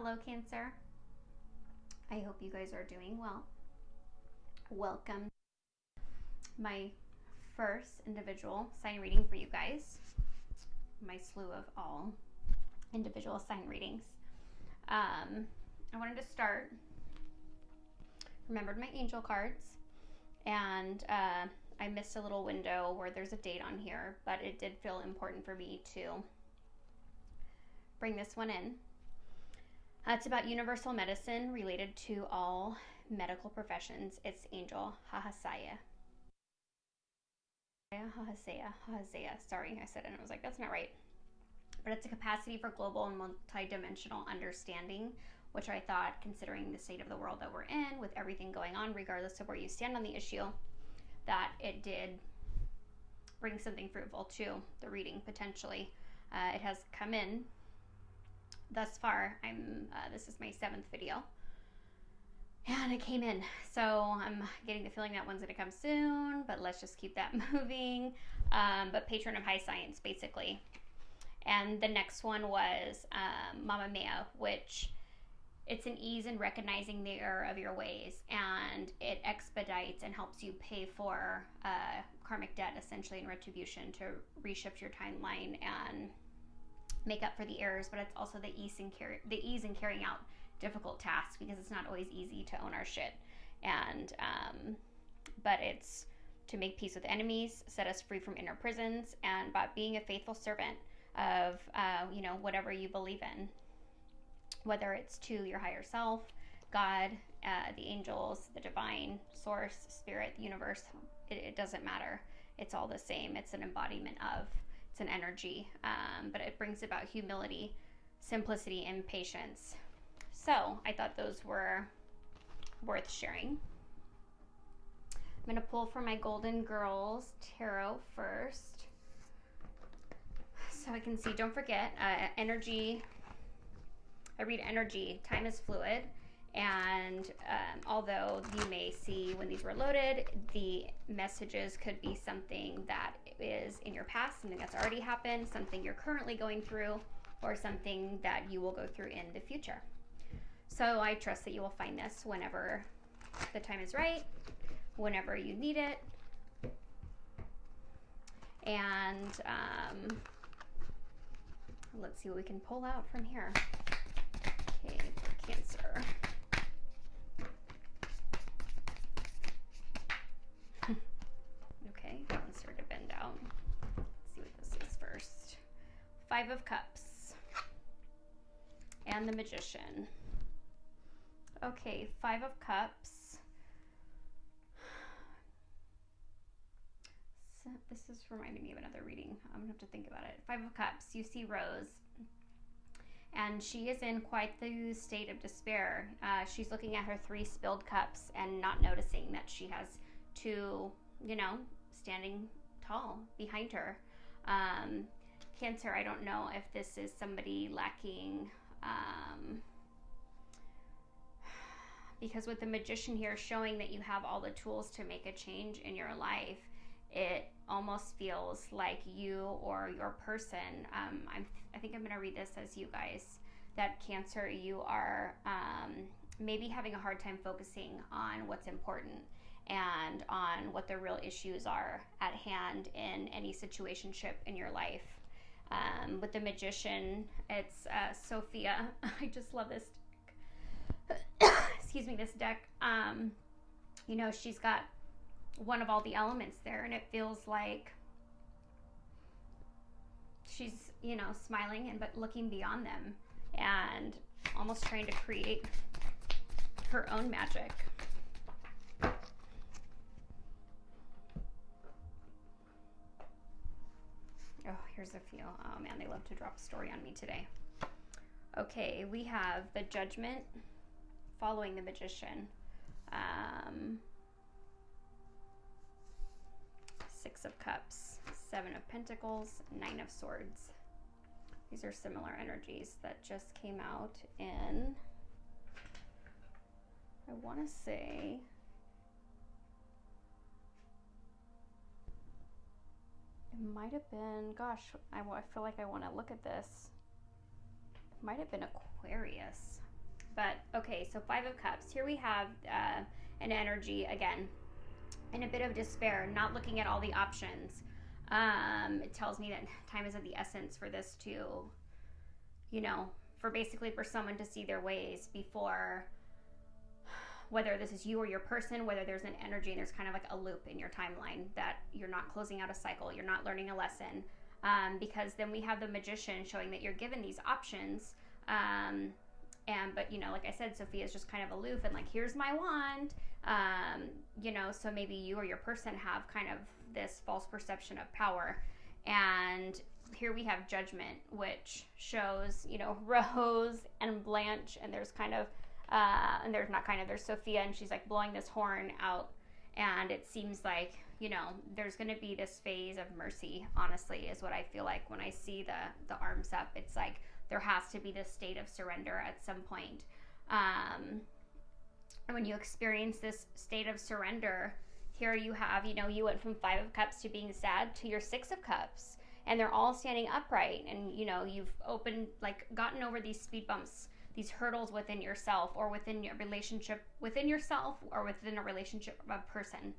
Hello, Cancer. I hope you guys are doing well. Welcome to my first individual sign reading for you guys. My slew of all individual sign readings. I wanted to start, remembered my angel cards, and I missed a little window where there's a date on here, but it did feel important for me to bring this one in. It's about universal medicine related to all medical professions. It's Angel Hahasaya. Hahasaya. Sorry, I said it and I was like, that's not right. But it's a capacity for global and multidimensional understanding, which I thought, considering the state of the world that we're in, with everything going on, regardless of where you stand on the issue, that it did bring something fruitful to the reading, potentially. It has come in thus far. This is my 7th video, and it came in, so I'm getting the feeling that one's going to come soon, but let's just keep that moving. But patron of high science, basically. And the next one was Mama Mia, which it's an ease in recognizing the error of your ways, and it expedites and helps you pay for karmic debt, essentially, in retribution, to reshift your timeline and make up for the errors. But it's also the ease in carrying out difficult tasks, because it's not always easy to own our shit. And but it's to make peace with enemies, set us free from inner prisons, and about being a faithful servant of whatever you believe in, whether it's to your higher self, God, the angels, the divine source, spirit, the universe. It doesn't matter. It's all the same. It's an embodiment of, it's an energy, but it brings about humility, simplicity, and patience. So I thought those were worth sharing. I'm going to pull for my Golden Girls Tarot first, so I can see. Don't forget, energy. I read energy. Time is fluid, and although you may see when these were loaded, the messages could be something that is in your past, something that's already happened, something you're currently going through, or something that you will go through in the future. So I trust that you will find this whenever the time is right, whenever you need it. And let's see what we can pull out from here. Okay, for Cancer. Okay, that one started to bend out. Let's see what this is first. 5 of Cups and the Magician. Okay, 5 of Cups. So this is reminding me of another reading. I'm gonna have to think about it. 5 of Cups. You see Rose, and she is in quite the state of despair. She's looking at her 3 spilled cups and not noticing that she has 2, standing tall behind her. Cancer, I don't know if this is somebody lacking, because with the Magician here showing that you have all the tools to make a change in your life, it almost feels like you or your person, I think I'm going to read this as you guys, that Cancer, you are maybe having a hard time focusing on what's important and on what the real issues are at hand in any situationship in your life. With the Magician, it's Sophia. I just love this excuse me, this deck. She's got one of all the elements there, and it feels like she's, smiling but looking beyond them and almost trying to create her own magic. Oh, here's a few. Oh man, they love to drop a story on me today. Okay, we have the Judgment following the Magician. 6 of Cups, 7 of Pentacles, 9 of Swords. These are similar energies that just came out in, I want to say, it might have been, gosh, I feel like I want to look at this. It might have been Aquarius. But okay, so Five of Cups. Here we have an energy again, and a bit of despair, not looking at all the options. It tells me that time is of the essence for this to, for basically for someone to see their ways before, whether this is you or your person, whether there's an energy and there's kind of like a loop in your timeline that you're not closing out a cycle, you're not learning a lesson. Because then we have the Magician showing that you're given these options. But like I said, Sophia's just kind of aloof and like, here's my wand. So maybe you or your person have kind of this false perception of power. And here we have Judgment, which shows, Rose and Blanche, and there's kind of, there's Sophia, and she's like blowing this horn out. And it seems like, there's going to be this phase of mercy, honestly, is what I feel like when I see the arms up. It's like there has to be this state of surrender at some point. And when you experience this state of surrender, here you have, you went from Five of Cups to being sad to your Six of Cups. And they're all standing upright. And, you've gotten over these speed bumps, these hurdles within yourself or within your relationship, within yourself or within a relationship of a person.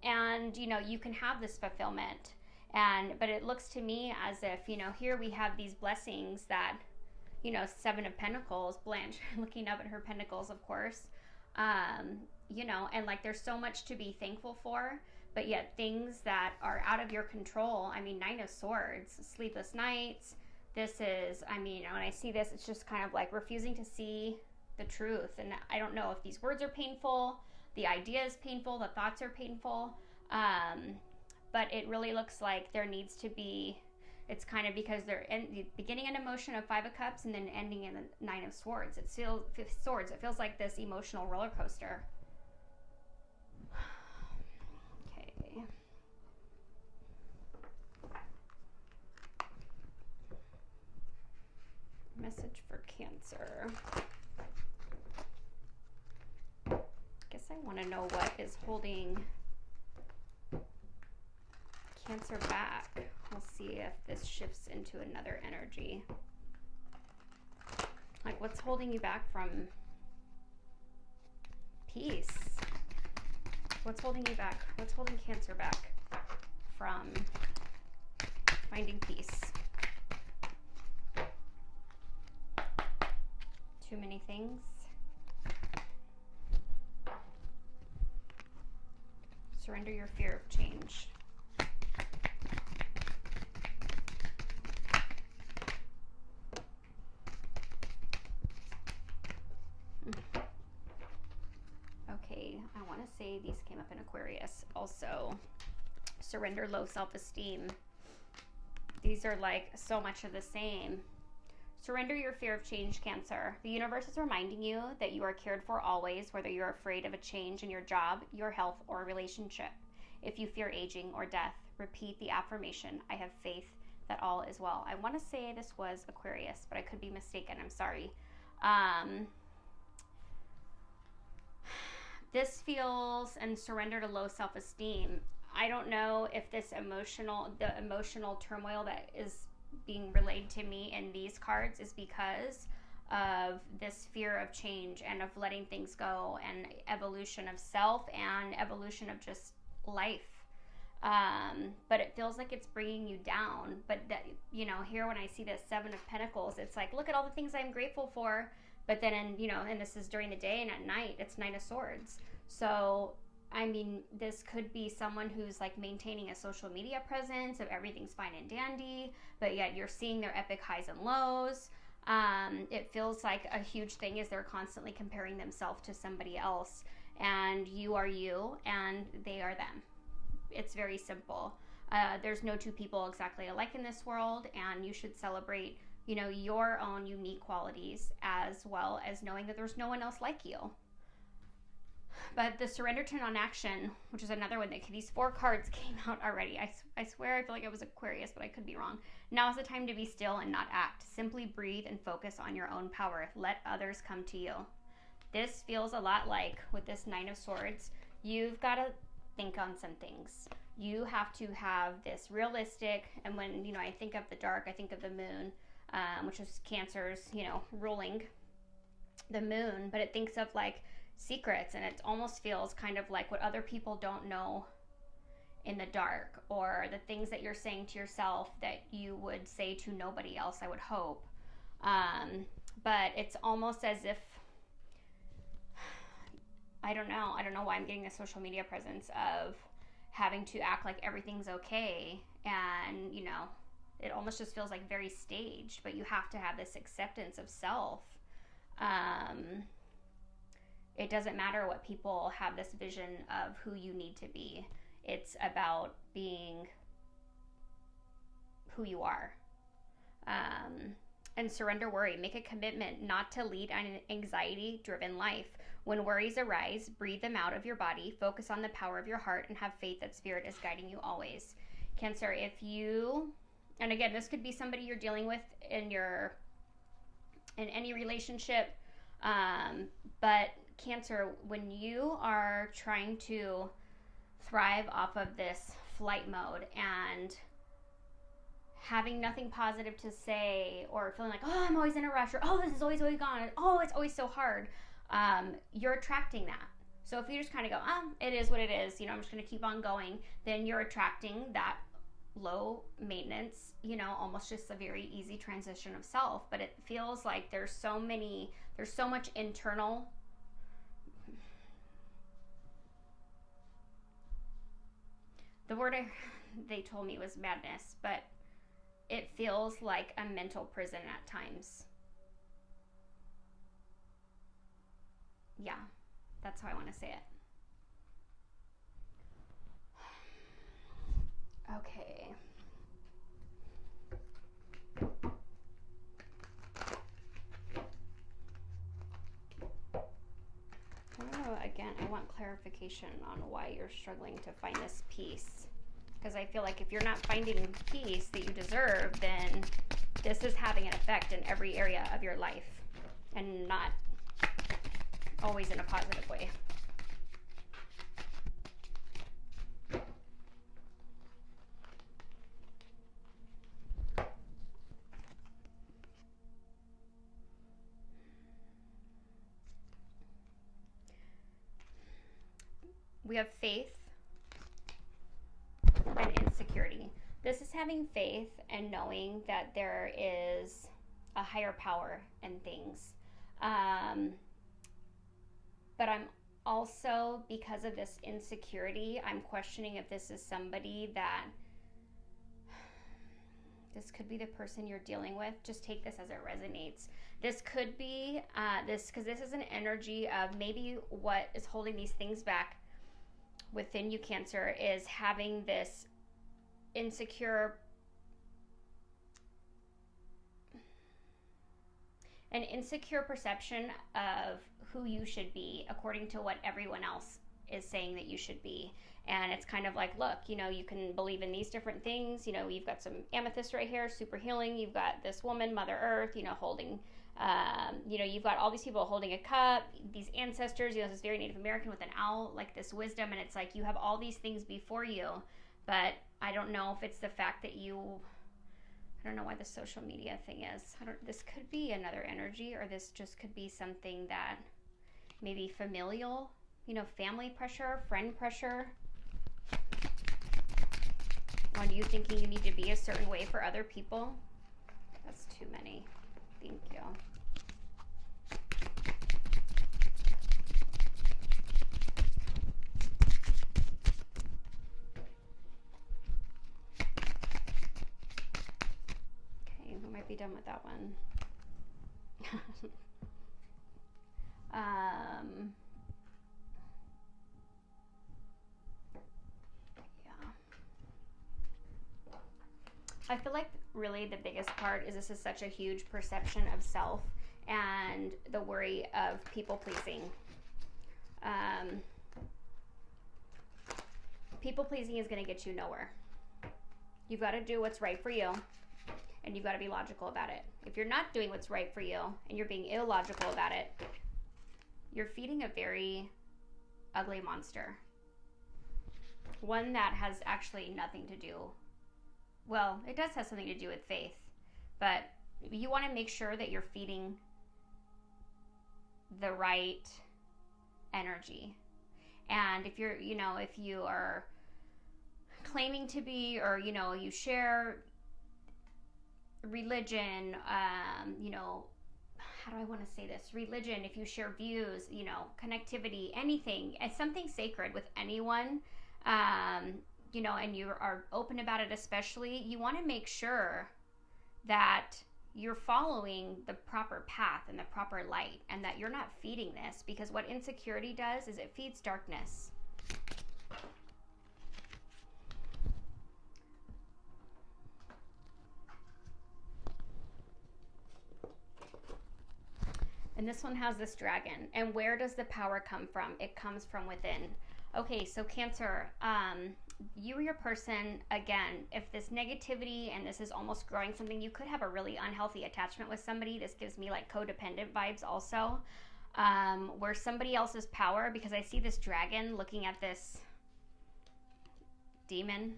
And you can have this fulfillment, but it looks to me as if, here we have these blessings that, Seven of Pentacles, Blanche looking up at her pentacles, of course, and like there's so much to be thankful for, but yet things that are out of your control. I mean, Nine of Swords, sleepless nights. This is, when I see this, it's just kind of like refusing to see the truth. And I don't know if these words are painful, the idea is painful, the thoughts are painful, but it really looks like there needs to be, it's kind of because they're beginning an emotion of Five of Cups and then ending in the Nine of Swords. It feels like this emotional roller coaster. Okay. Message for Cancer. Guess I want to know what is holding Cancer back. We'll see if this shifts into another energy. Like, what's holding you back from peace? What's holding you back? What's holding Cancer back from finding peace? Too many things. Surrender your fear of change. Okay, I want to say these came up in Aquarius. Also, surrender low self-esteem. These are like so much of the same. Surrender your fear of change, Cancer. The universe is reminding you that you are cared for always, whether you're afraid of a change in your job, your health, or relationship. If you fear aging or death, repeat the affirmation, I have faith that all is well. I want to say this was Aquarius, but I could be mistaken. I'm sorry. This feels, and surrender to low self-esteem. I don't know if the emotional turmoil that is being relayed to me in these cards is because of this fear of change and of letting things go and evolution of self and evolution of just life. But it feels like it's bringing you down. But that, here when I see this Seven of Pentacles, it's like, look at all the things I'm grateful for. But then, and this is during the day, and at night, it's Nine of Swords. So, this could be someone who's like maintaining a social media presence of everything's fine and dandy, but yet you're seeing their epic highs and lows. It feels like a huge thing is they're constantly comparing themselves to somebody else, and you are you, and they are them. It's very simple. There's no two people exactly alike in this world, and you should celebrate, your own unique qualities, as well as knowing that there's no one else like you. But the surrender to non-action, which is another one, these 4 cards came out already. I swear I feel like it was Aquarius, but I could be wrong. Now is the time to be still and not act. Simply breathe and focus on your own power. Let others come to you. This feels a lot like, with this Nine of Swords, you've got to think on some things. You have to have this realistic, and when, I think of the dark, I think of the moon. which is Cancer's, ruling the moon, but it thinks of like secrets, and it almost feels kind of like what other people don't know in the dark, or the things that you're saying to yourself that you would say to nobody else, I would hope. But it's almost as if, I don't know why I'm getting the social media presence of having to act like everything's okay, and it almost just feels like very staged, but you have to have this acceptance of self. It doesn't matter what people have this vision of who you need to be. It's about being who you are. And surrender worry. Make a commitment not to lead an anxiety-driven life. When worries arise, breathe them out of your body, focus on the power of your heart, and have faith that Spirit is guiding you always. Cancer, and again, this could be somebody you're dealing with in any relationship, but Cancer, when you are trying to thrive off of this flight mode and having nothing positive to say, or feeling like, oh, I'm always in a rush, or oh, this is always gone, oh, it's always so hard, you're attracting that. So if you just kind of go, it is what it is, I'm just going to keep on going, then you're attracting that low maintenance, almost just a very easy transition of self. But it feels like there's so much internal, the word they told me was madness, but it feels like a mental prison at times. Yeah, that's how I want to say it. Okay. Again, I want clarification on why you're struggling to find this peace. Because I feel like if you're not finding peace that you deserve, then this is having an effect in every area of your life, and not always in a positive way. We have faith and insecurity. This is having faith and knowing that there is a higher power in things. But I'm also, because of this insecurity, I'm questioning if this is somebody that, this could be the person you're dealing with. Just take this as it resonates. This could be because this is an energy of maybe what is holding these things back within you, Cancer, is having this insecure perception of who you should be according to what everyone else is saying that you should be. And it's kind of like, look, you can believe in these different things. You've got some amethyst right here, super healing. You've got this woman, Mother Earth, holding, you've got all these people holding a cup, these ancestors, this very Native American with an owl, like this wisdom. And it's like, you have all these things before you, but I don't know if it's the fact that I don't know why the social media thing is. This could be another energy, or this just could be something that maybe familial, family pressure, friend pressure, on you thinking you need to be a certain way for other people. That's too many. Thank you. Okay, we might be done with that one. I feel like really the biggest part is this is such a huge perception of self and the worry of people pleasing. People pleasing is going to get you nowhere. You've got to do what's right for you, and you've got to be logical about it. If you're not doing what's right for you and you're being illogical about it, you're feeding a very ugly monster. One that has actually nothing to do. Well, it does have something to do with faith, but you want to make sure that you're feeding the right energy. And if you're, if you are claiming to be, or, you share religion, how do I want to say this? Religion, if you share views, connectivity, anything, and something sacred with anyone, and you are open about it, especially, you want to make sure that you're following the proper path and the proper light, and that you're not feeding this, because what insecurity does is it feeds darkness. And this one has this dragon. And where does the power come from? It comes from within. Okay, so Cancer, you or your person, again, if this negativity and this is almost growing something, you could have a really unhealthy attachment with somebody. This gives me like codependent vibes also, where somebody else's power, because I see this dragon looking at this demon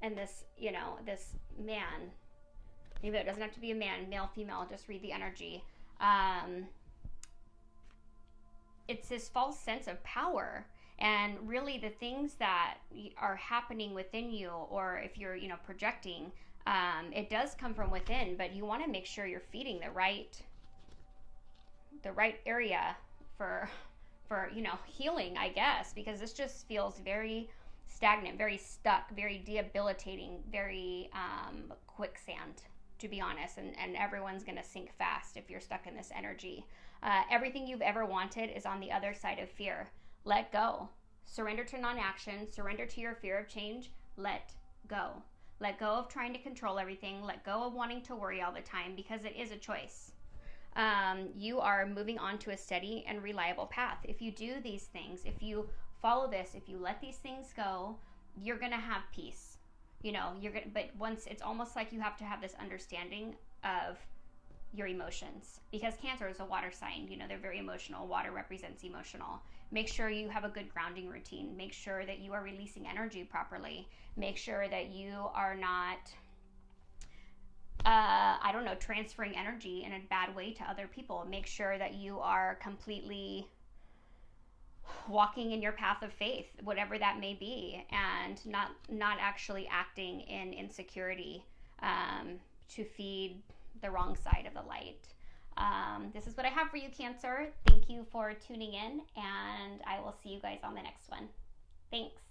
and this, this man. Maybe it doesn't have to be a man, male, female, just read the energy. It's this false sense of power. And really the things that are happening within you, or if you're, projecting, it does come from within, but you want to make sure you're feeding the right area for healing, I guess, because this just feels very stagnant, very stuck, very debilitating, very quicksand, to be honest, and everyone's going to sink fast if you're stuck in this energy. Everything you've ever wanted is on the other side of fear. Let go. Surrender to non-action. Surrender to your fear of change. Let go. Let go of trying to control everything. Let go of wanting to worry all the time, because it is a choice. You are moving on to a steady and reliable path. If you do these things, if you follow this, if you let these things go, you're going to have peace. But once, it's almost like you have to have this understanding of your emotions, because Cancer is a water sign. They're very emotional. Water represents emotional. Make sure you have a good grounding routine. Make sure that you are releasing energy properly. Make sure that you are not, transferring energy in a bad way to other people. Make sure that you are completely walking in your path of faith, whatever that may be, and not actually acting in insecurity to feed the wrong side of the light. This is what I have for you, Cancer. Thank you for tuning in, and I will see you guys on the next one. Thanks.